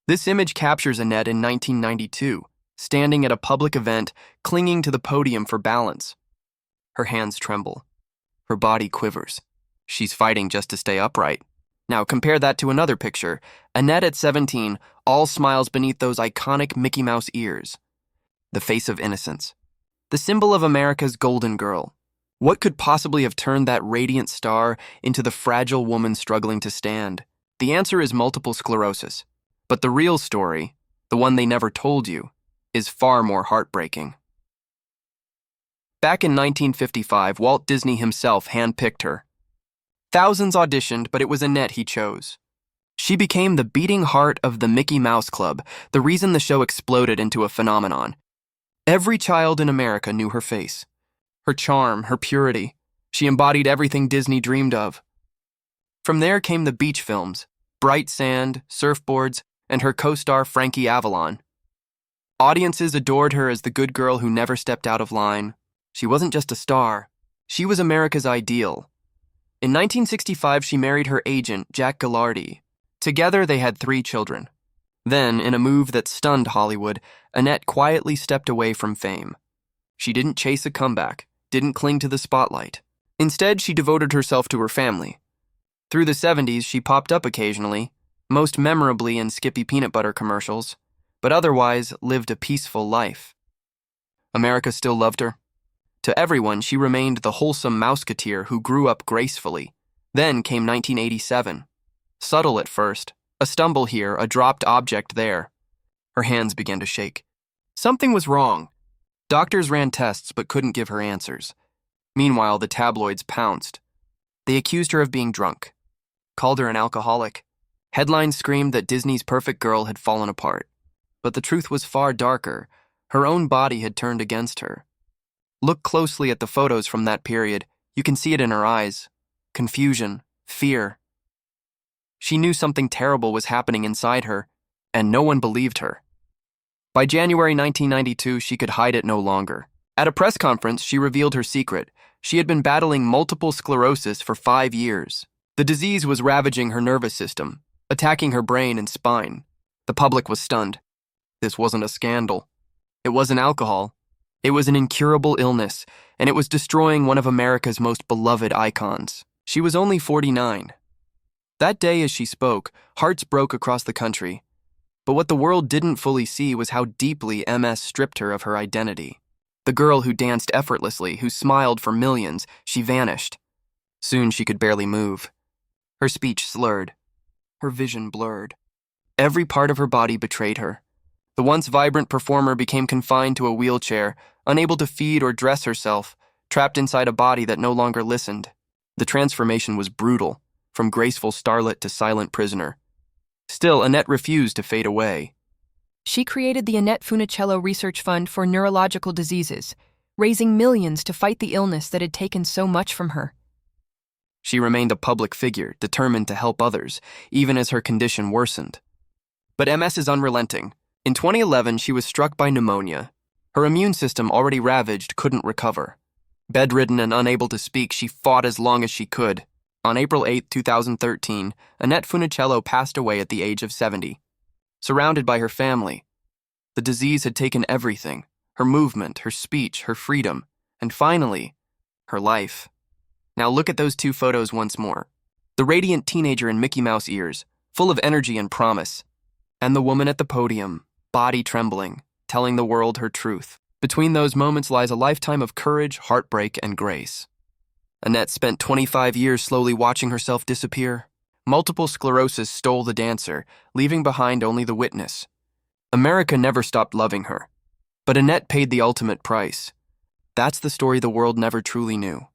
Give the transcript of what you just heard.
This image captures Annette in 1992, standing at a public event, clinging to the podium for balance. Her hands tremble. Her body quivers. She's fighting just to stay upright. Now compare that to another picture. Annette at 17, all smiles beneath those iconic Mickey Mouse ears. The face of innocence. The symbol of America's golden girl. What could possibly have turned that radiant star into the fragile woman struggling to stand? The answer is multiple sclerosis. But the real story, the one they never told you, is far more heartbreaking. Back in 1955, Walt Disney himself handpicked her. Thousands auditioned, but it was Annette he chose. She became the beating heart of the Mickey Mouse Club, the reason the show exploded into a phenomenon. Every child in America knew her face. Her charm, her purity. She embodied everything Disney dreamed of. From there came the beach films, Bright Sand, Surfboards, and her co-star Frankie Avalon. Audiences adored her as the good girl who never stepped out of line. She wasn't just a star. She was America's ideal. In 1965, she married her agent, Jack Gallardi. Together, they had 3 children. Then, in a move that stunned Hollywood, Annette quietly stepped away from fame. She didn't chase a comeback, didn't cling to the spotlight. Instead, she devoted herself to her family. Through the 70s, she popped up occasionally, most memorably in Skippy peanut butter commercials, but otherwise lived a peaceful life. America still loved her. To everyone, she remained the wholesome mouseketeer who grew up gracefully. Then came 1987. Subtle at first, a stumble here, a dropped object there. Her hands began to shake. Something was wrong. Doctors ran tests but couldn't give her answers. Meanwhile, the tabloids pounced. They accused her of being drunk, called her an alcoholic. Headlines screamed that Disney's perfect girl had fallen apart. But the truth was far darker. Her own body had turned against her. Look closely at the photos from that period. You can see it in her eyes. Confusion, fear. She knew something terrible was happening inside her, and no one believed her. By January 1992, she could hide it no longer. At a press conference, she revealed her secret. She had been battling multiple sclerosis for 5 years. The disease was ravaging her nervous system, attacking her brain and spine. The public was stunned. This wasn't a scandal. It wasn't alcohol. It was an incurable illness, and it was destroying one of America's most beloved icons. She was only 49. That day as she spoke, hearts broke across the country. But what the world didn't fully see was how deeply MS stripped her of her identity. The girl who danced effortlessly, who smiled for millions, she vanished. Soon she could barely move. Her speech slurred. Her vision blurred. Every part of her body betrayed her. The once vibrant performer became confined to a wheelchair, unable to feed or dress herself, trapped inside a body that no longer listened. The transformation was brutal, from graceful starlet to silent prisoner. Still, Annette refused to fade away. She created the Annette Funicello Research Fund for Neurological Diseases, raising millions to fight the illness that had taken so much from her. She remained a public figure, determined to help others, even as her condition worsened. But MS is unrelenting. In 2011, she was struck by pneumonia. Her immune system, already ravaged, couldn't recover. Bedridden and unable to speak, she fought as long as she could. On April 8, 2013, Annette Funicello passed away at the age of 70. Surrounded by her family, the disease had taken everything: her movement, her speech, her freedom, and finally, her life. Now look at those 2 photos once more. The radiant teenager in Mickey Mouse ears, full of energy and promise, and the woman at the podium, body trembling, telling the world her truth. Between those moments lies a lifetime of courage, heartbreak, and grace. Annette spent 25 years slowly watching herself disappear. Multiple sclerosis stole the dancer, leaving behind only the witness. America never stopped loving her. But Annette paid the ultimate price. That's the story the world never truly knew.